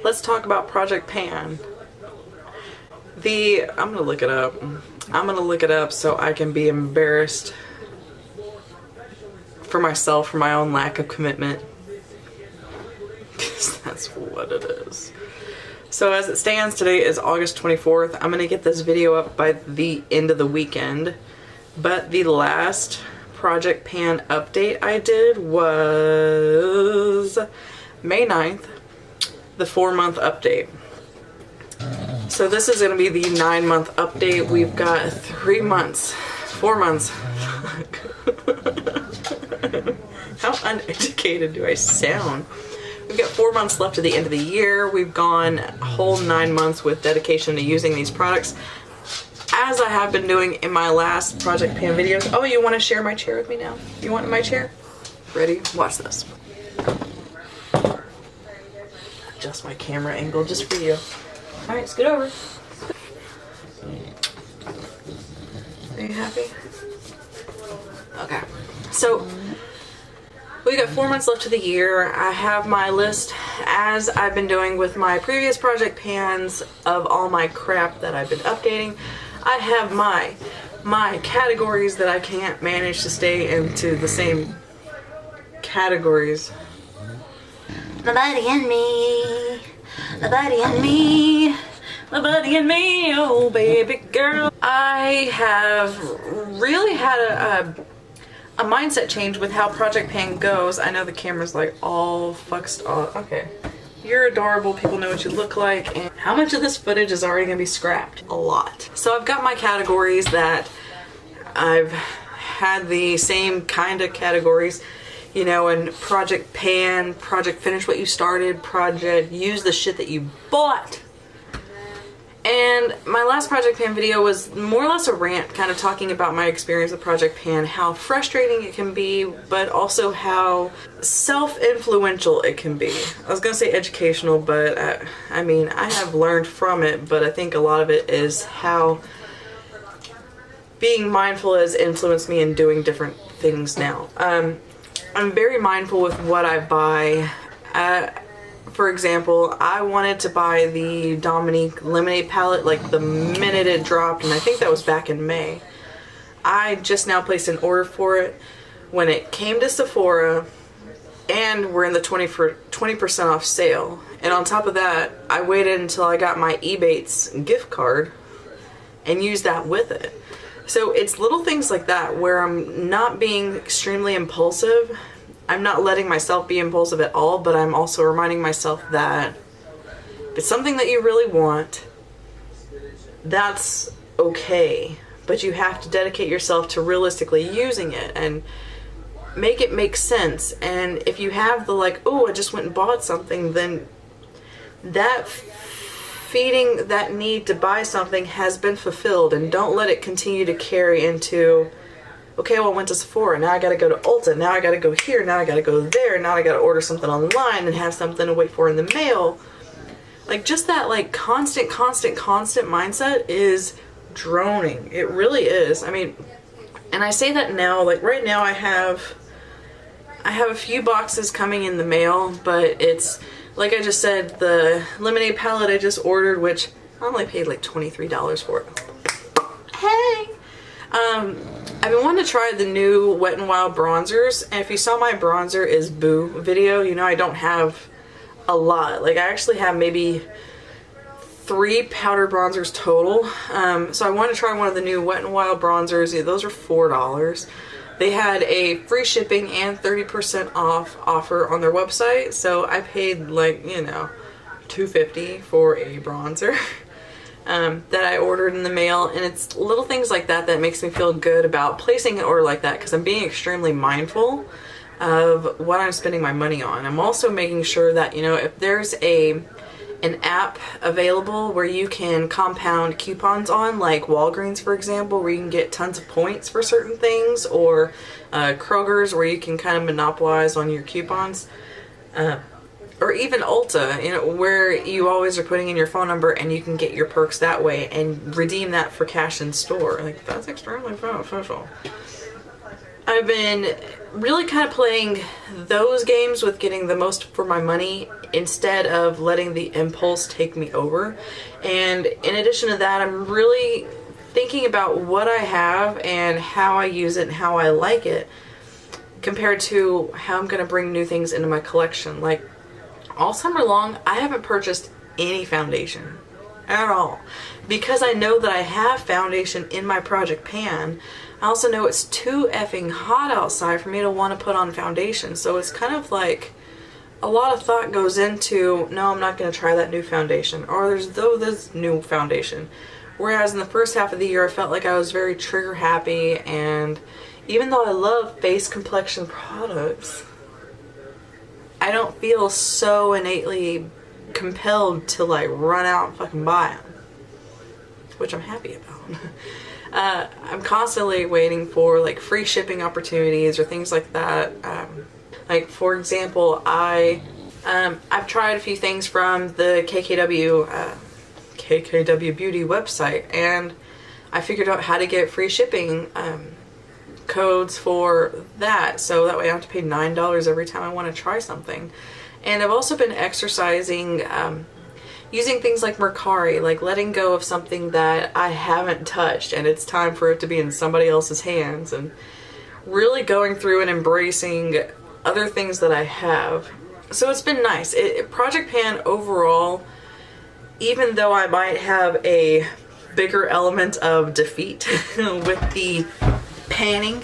let's talk about Project Pan. I'm gonna look it up. I'm gonna look it up so I can be embarrassed for myself for my own lack of commitment. Because that's what it is. So as it stands, today is August 24th. I'm gonna get this video up by the end of the weekend. But the last Project Pan update I did was May 9th, the 4-month update. So this is going to be the 9-month update. We've got 3 months, 4 months. How uneducated do I sound? We've got 4 months left to the end of the year. We've gone a whole 9 months with dedication to using these products, as I have been doing in my last Project Pan videos. Oh, you want to share my chair with me now? You want my chair? Ready? Watch this. Adjust my camera angle just for you. Alright, scoot over. Are you happy? Okay. So, we got 4 months left to the year. I have my list, as I've been doing with my previous Project Pans, of all my crap that I've been updating. I have my categories that I can't manage to stay into the same categories. My body and me. My body and me. My body and me, oh baby girl. I have really had a mindset change with how Project Pan goes. I know the camera's like all fucked off. Okay. You're adorable, people know what you look like, and how much of this footage is already gonna be scrapped? A lot. So I've got my categories that I've had the same kind of categories, you know, and Project Pan, Project Finish What You Started, Project Use the Shit That You Bought. And my last Project Pan video was more or less a rant, kind of talking about my experience with Project Pan, how frustrating it can be, but also how self-influential it can be. I was going to say educational, but I mean, I have learned from it, but I think a lot of it is how being mindful has influenced me in doing different things now. I'm very mindful with what I buy. For example, I wanted to buy the Dominique Lemonade palette like the minute it dropped, and I think that was back in May. I just now placed an order for it when it came to Sephora, and we're in the 20% off sale. And on top of that, I waited until I got my Ebates gift card and used that with it. So it's little things like that where I'm not being extremely impulsive. I'm not letting myself be impulsive at all, but I'm also reminding myself that if it's something that you really want, that's okay. But you have to dedicate yourself to realistically using it and make it make sense. And if you have the like, oh, I just went and bought something, then that feeding that need to buy something has been fulfilled, and don't let it continue to carry into, okay, well, I went to Sephora, now I gotta go to Ulta, now I gotta go here, now I gotta go there, now I gotta order something online and have something to wait for in the mail. Like, just that, like, constant mindset is droning. It really is. I mean, and I say that now, like, right now I have a few boxes coming in the mail, but it's, like I just said, the Lemonade palette I just ordered, which I only paid like $23 for it. Hey! I've been wanting to try the new Wet n Wild bronzers, and if you saw my bronzer is Boo video, you know I don't have a lot. Like, I actually have maybe 3 powder bronzers total. So I want to try one of the new Wet n Wild bronzers. Yeah, those are $4. They had a free shipping and 30% off offer on their website, so I paid like, you know, $2.50 for a bronzer. That I ordered in the mail, and it's little things like that that makes me feel good about placing an order like that, because I'm being extremely mindful of what I'm spending my money on. I'm also making sure that, you know, if there's an app available where you can compound coupons on, like Walgreens for example, where you can get tons of points for certain things, or Kroger's where you can kind of monopolize on your coupons, or even Ulta, you know, where you always are putting in your phone number and you can get your perks that way and redeem that for cash in store. Like, that's extremely beneficial. I've been really kind of playing those games with getting the most for my money instead of letting the impulse take me over. And in addition to that, I'm really thinking about what I have and how I use it and how I like it compared to how I'm going to bring new things into my collection. Like, all summer long, I haven't purchased any foundation at all because I know that I have foundation in my project pan. I also know it's too effing hot outside for me to want to put on foundation, so it's kind of like a lot of thought goes into, no, I'm not going to try that new foundation, or there's this new foundation. Whereas in the first half of the year, I felt like I was very trigger happy, and even though I love face complexion products, I don't feel so innately compelled to like run out and fucking buy them, which I'm happy about. I'm constantly waiting for like free shipping opportunities or things like that. Like for example, I've tried a few things from the KKW Beauty website, and I figured out how to get free shipping codes for that, so that way I don't have to pay $9 every time I want to try something. And I've also been exercising using things like Mercari, like letting go of something that I haven't touched and it's time for it to be in somebody else's hands, and really going through and embracing other things that I have. So it's been nice. Project Pan overall, even though I might have a bigger element of defeat with the panning,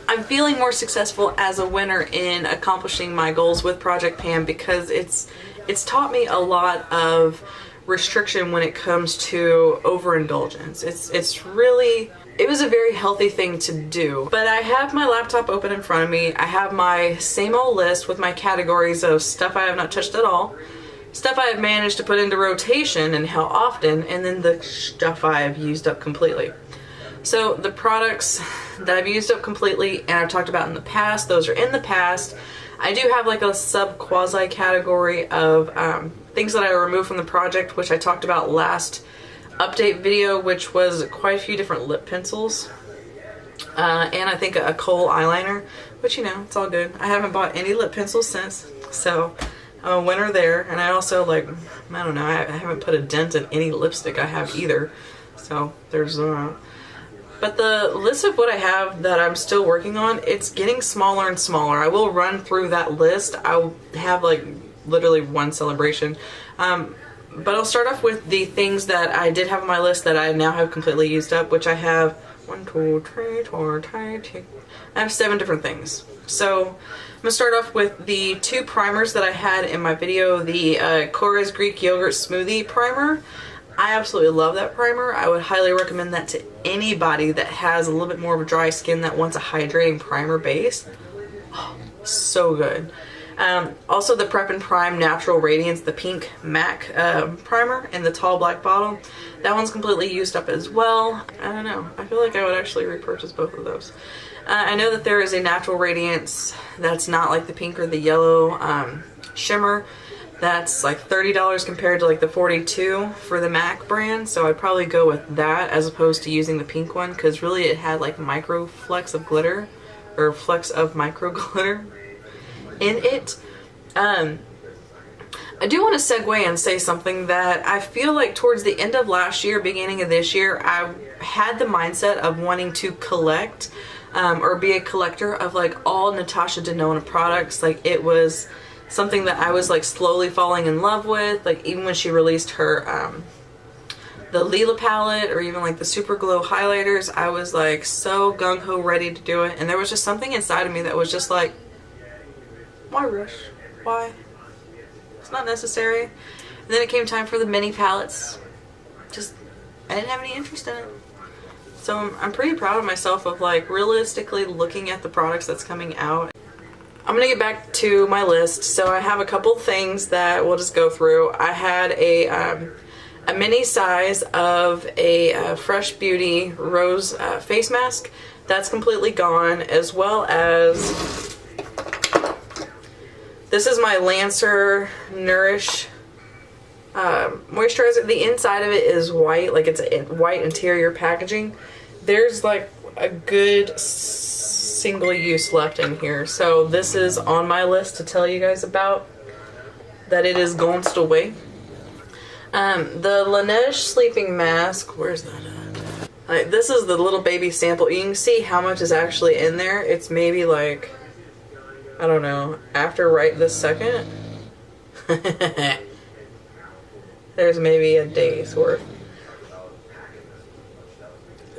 I'm feeling more successful as a winner in accomplishing my goals with Project Pan because it's taught me a lot of restriction when it comes to overindulgence. It was a very healthy thing to do. But I have my laptop open in front of me. I have my same old list with my categories of stuff I have not touched at all, stuff I have managed to put into rotation and how often, and then the stuff I have used up completely. So the products that I've used up completely and I've talked about in the past, those are in the past. I do have like a sub-quasi category of things that I removed from the project, which I talked about last update video, which was quite a few different lip pencils. And I think a kohl eyeliner, which, you know, it's all good. I haven't bought any lip pencils since, so I'm a winner there. And I also, like, I don't know, I haven't put a dent in any lipstick I have either. So there's but the list of what I have that I'm still working on, it's getting smaller and smaller. I will run through that list. I'll have like literally one celebration. But I'll start off with the things that I did have on my list that I now have completely used up, which I have 1, 2, 3, 4, 5, 6. I have 7 different things. So I'm gonna start off with the 2 primers that I had in my video, the Korres Greek Yogurt Smoothie Primer. I absolutely love that primer. I would highly recommend that to anybody that has a little bit more of a dry skin that wants a hydrating primer base. Oh, so good. Also the Prep+Prime Natural Radiance, the pink MAC primer in the tall black bottle. That one's completely used up as well. I don't know. I feel like I would actually repurchase both of those. I know that there is a Natural Radiance that's not like the pink or the yellow shimmer. That's like $30 compared to like the $42 for the MAC brand, so I'd probably go with that as opposed to using the pink one, because really it had like micro flecks of glitter, or flecks of micro glitter in it. I do want to segue and say something that I feel like towards the end of last year, beginning of this year, I had the mindset of wanting to collect or be a collector of like all Natasha Denona products. Like, it was something that I was like slowly falling in love with. Like, even when she released her the Lila palette, or even like the Super Glow highlighters, I was like so gung-ho ready to do it, and there was just something inside of me that was just like, why rush? Why? It's not necessary. And then it came time for the mini palettes. Just, I didn't have any interest in it. So I'm pretty proud of myself of like realistically looking at the products that's coming out. I'm gonna get back to my list. So I have a couple things that we'll just go through. I had a mini size of a Fresh Beauty Rose face mask. That's completely gone, as well as this is my Lancer Nourish moisturizer. The inside of it is white, like it's a white interior packaging. There's like a good single use left in here. So this is on my list to tell you guys about, that it is gone away. The Laneige sleeping mask, where's that at? This is the little baby sample. You can see how much is actually in there. It's maybe like, I don't know, after right this second. There's maybe a day's worth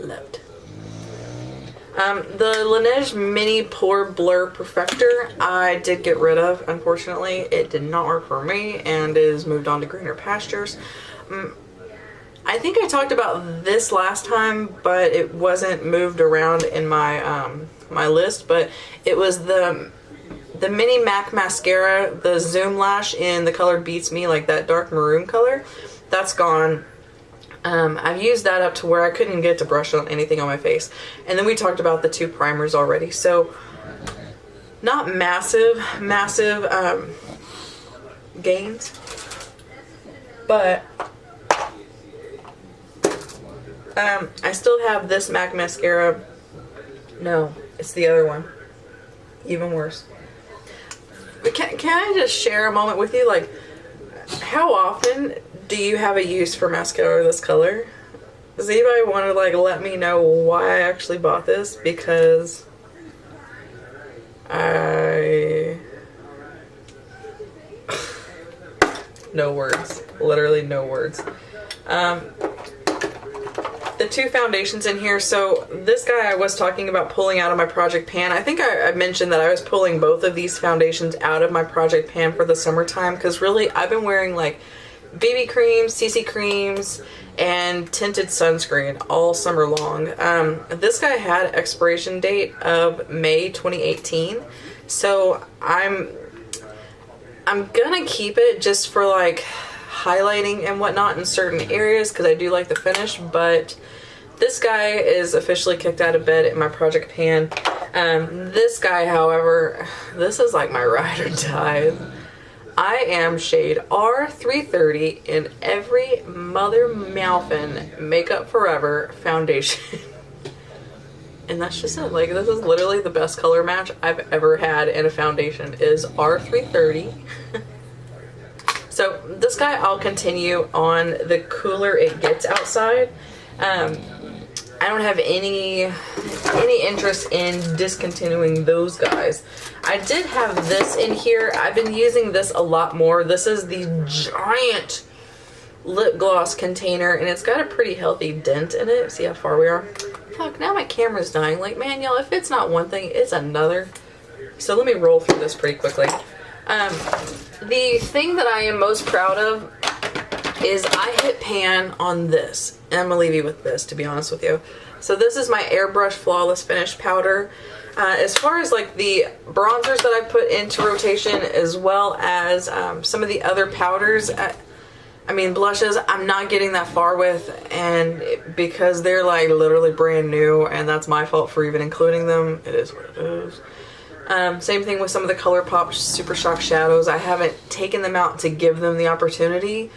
left. The Laneige Mini Pore Blur Perfector I did get rid of, unfortunately. It did not work for me and is moved on to greener pastures. I think I talked about this last time, but it wasn't moved around in my my list, but it was the Mini MAC Mascara, the Zoom Lash in the color Beats Me, like that dark maroon color. That's gone. I've used that up to where I couldn't get to brush on anything on my face. And then we talked about the 2 primers already. So, not massive gains. But, I still have this MAC mascara. No, it's the other one. Even worse. But can I just share a moment with you? Like, how often do you have a use for mascara this color? Does anybody want to like let me know why I actually bought this? Because no words. Literally no words. The 2 foundations in here. So this guy I was talking about pulling out of my project pan. I think I mentioned that I was pulling both of these foundations out of my project pan for the summertime, because really I've been wearing like BB creams, CC creams, and tinted sunscreen all summer long. This guy had expiration date of May 2018, so I'm gonna keep it just for like highlighting and whatnot in certain areas because I do like the finish, but this guy is officially kicked out of bed in my project pan. This guy, however, this is like my ride or die. I am shade R330 in every mother mouthin' Makeup Forever foundation. And that's just it. Like, this is literally the best color match I've ever had in a foundation is R330. So this guy I'll continue on the cooler it gets outside. I don't have any interest in discontinuing those guys. I did have this in here. I've been using this a lot more. This is the giant lip gloss container, and it's got a pretty healthy dent in it. See how far we are? Fuck, now my camera's dying. Like, man, y'all, if it's not one thing, it's another. So let me roll through this pretty quickly. The thing that I am most proud of is I hit pan on this. And I'm gonna leave you with this, to be honest with you. So this is my Airbrush Flawless Finish powder. As far as like the bronzers that I put into rotation, as well as some of the other powders, I mean blushes, I'm not getting that far with, and because they're like literally brand new, and that's my fault for even including them. It is what it is. Same thing with some of the ColourPop Super Shock shadows. I haven't taken them out to give them the opportunity.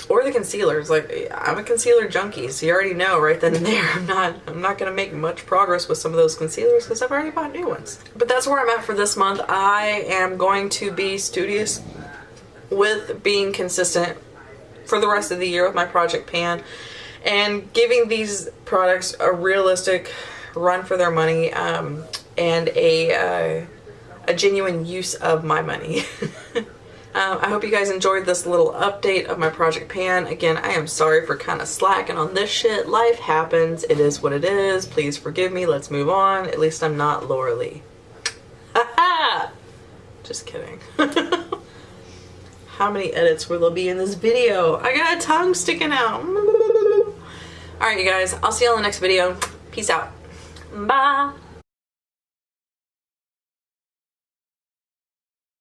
Or the concealers. Like, I'm a concealer junkie, so you already know right then and there I'm not gonna make much progress with some of those concealers because I've already bought new ones. But that's where I'm at for this month. I am going to be studious with being consistent for the rest of the year with my project pan and giving these products a realistic run for their money, and a genuine use of my money. I hope you guys enjoyed this little update of my project pan. Again, I am sorry for kind of slacking on this shit. Life happens. It is what it is. Please forgive me. Let's move on. At least I'm not Laura Lee. Ha-ha! Just kidding. How many edits will there be in this video? I got a tongue sticking out. Alright, you guys. I'll see you on the next video. Peace out. Bye.